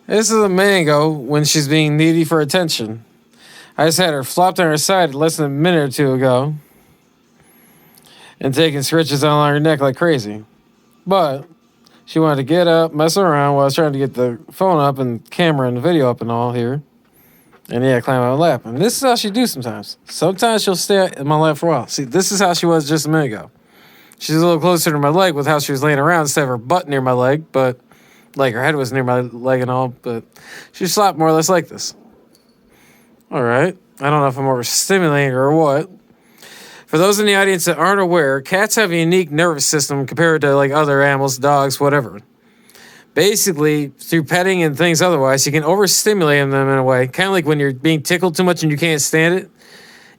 This is a mango when she's being needy for attention. I just had her flopped on her side less than a minute or two ago and taking stretches on her neck like crazy. But she wanted to get up, mess around while I was trying to get the phone up and camera and the video up and all here. And yeah, climb on my lap. And this is how she do sometimes. Sometimes she'll stay in my lap for a while. See, this is how she was just a minute ago. She's a little closer to my leg with how she was laying around instead of her butt near my leg, but like her head was near my leg and all, but she slapped more or less like this. All right. I don't know if I'm overstimulating her or what. For those in the audience that aren't aware, cats have a unique nervous system compared to like other animals, dogs, whatever. Basically, through petting and things otherwise, you can overstimulate them in a way. Kind of like when you're being tickled too much and you can't stand it.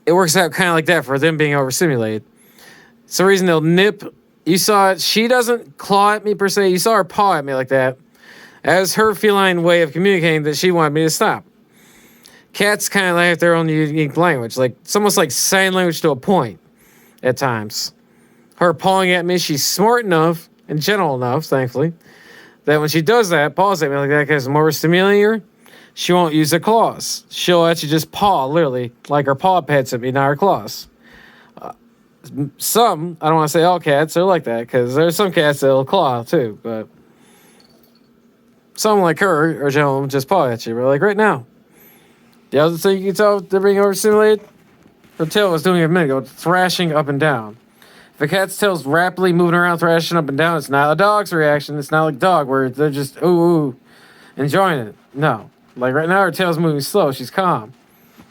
It works out kind of like that for them being overstimulated. It's the reason they'll nip. You saw it. She doesn't claw at me per se. You saw her paw at me like that. As her feline way of communicating that she wanted me to stop. Cats kind of have their own unique language. Like, it's almost like sign language to a point at times. Her pawing at me, she's smart enough and gentle enough, thankfully, that when she does that, paws at me like that because I'm overstimulating her, she won't use her claws. She'll actually just paw, literally, like her paw pets at me, not her claws. Some, I don't want to say all cats, are like that, because there's some cats that'll claw, too, but some like her, or gentlemen, just paw at you, but like right now. The other thing you can tell they're being overstimulated, her tail was doing it a minute ago, thrashing up and down. If a cat's tail's rapidly moving around, thrashing up and down, it's not a dog's reaction. It's not like a dog where they're just, ooh, enjoying it. No. Like right now, her tail's moving slow. She's calm.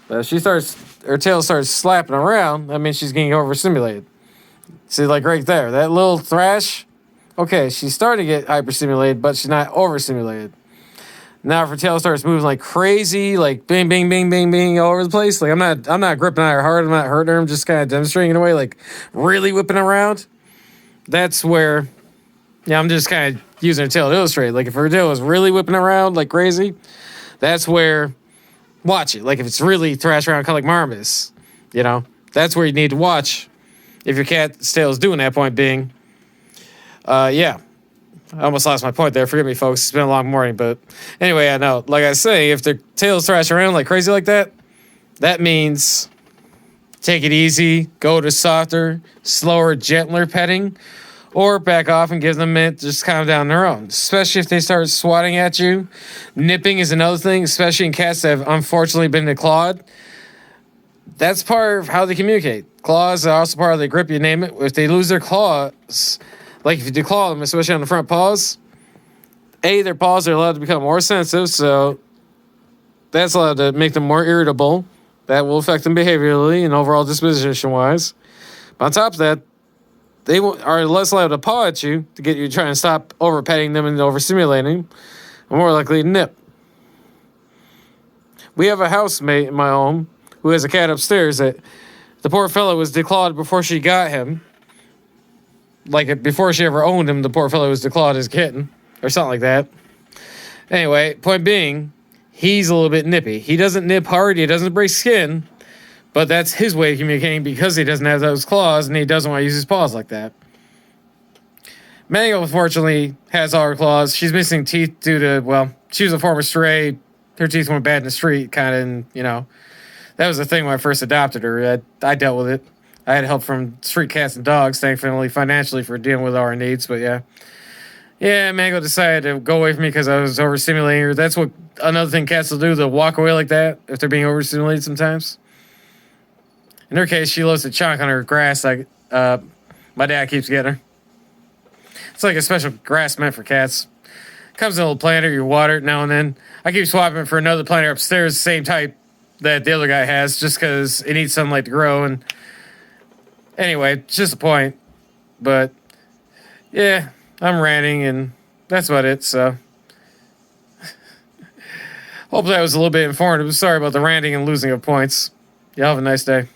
But if her tail starts slapping around, that means she's getting overstimulated. See, like right there, that little thrash, okay, she's starting to get hyperstimulated, but she's not overstimulated. Now if her tail starts moving like crazy, like bing, bing, bing, bing, bing all over the place, like I'm not gripping at her hard, I'm not hurting her, I'm just kind of demonstrating in a way, like really whipping around. That's where, yeah, I'm just kind of using her tail to illustrate. Like if her tail is really whipping around like crazy, that's where, watch it. Like if it's really thrashing around kind of like Marmus, you know, that's where you need to watch if your cat's tail is doing that, point being. Yeah. I almost lost my point there. Forgive me, folks. It's been a long morning. But anyway, I know. Like I say, if their tails thrash around like crazy like that, that means take it easy, go to softer, slower, gentler petting, or back off and give them a minute to just calm down on their own. Especially if they start swatting at you. Nipping is another thing, especially in cats that have unfortunately been declawed. That's part of how they communicate. Claws are also part of the grip, you name it. If they lose their claws, like if you declaw them, especially on the front paws, their paws are allowed to become more sensitive, so that's allowed to make them more irritable. That will affect them behaviorally and overall disposition-wise. But on top of that, they are less allowed to paw at you to get you trying to stop over-petting them and overstimulating, and more likely to nip. We have a housemate in my home who has a cat upstairs that the poor fellow was declawed before she got him. Like, before she ever owned him, the poor fellow was declawed as a kitten, or something like that. Anyway, point being, he's a little bit nippy. He doesn't nip hard, he doesn't break skin, but that's his way of communicating because he doesn't have those claws, and he doesn't want to use his paws like that. Mango, unfortunately, has all her claws. She's missing teeth due to, well, she was a former stray. Her teeth went bad in the street, kind of, and, you know, that was the thing when I first adopted her. I dealt with it. I had help from street cats and dogs, thankfully, financially, for dealing with our needs, but yeah. Yeah, Mango decided to go away from me because I was overstimulating her. That's what another thing cats will do. They'll walk away like that if they're being overstimulated sometimes. In her case, she loves to chonk on her grass like my dad keeps getting her. It's like a special grass meant for cats. Comes in a little planter, you water it now and then. I keep swapping it for another planter upstairs, the same type that the other guy has, just because it needs sunlight to grow. And anyway, just a point. But yeah, I'm ranting, and that's about it. So hopefully I was a little bit informative. Sorry about the ranting and losing of points. Y'all have a nice day.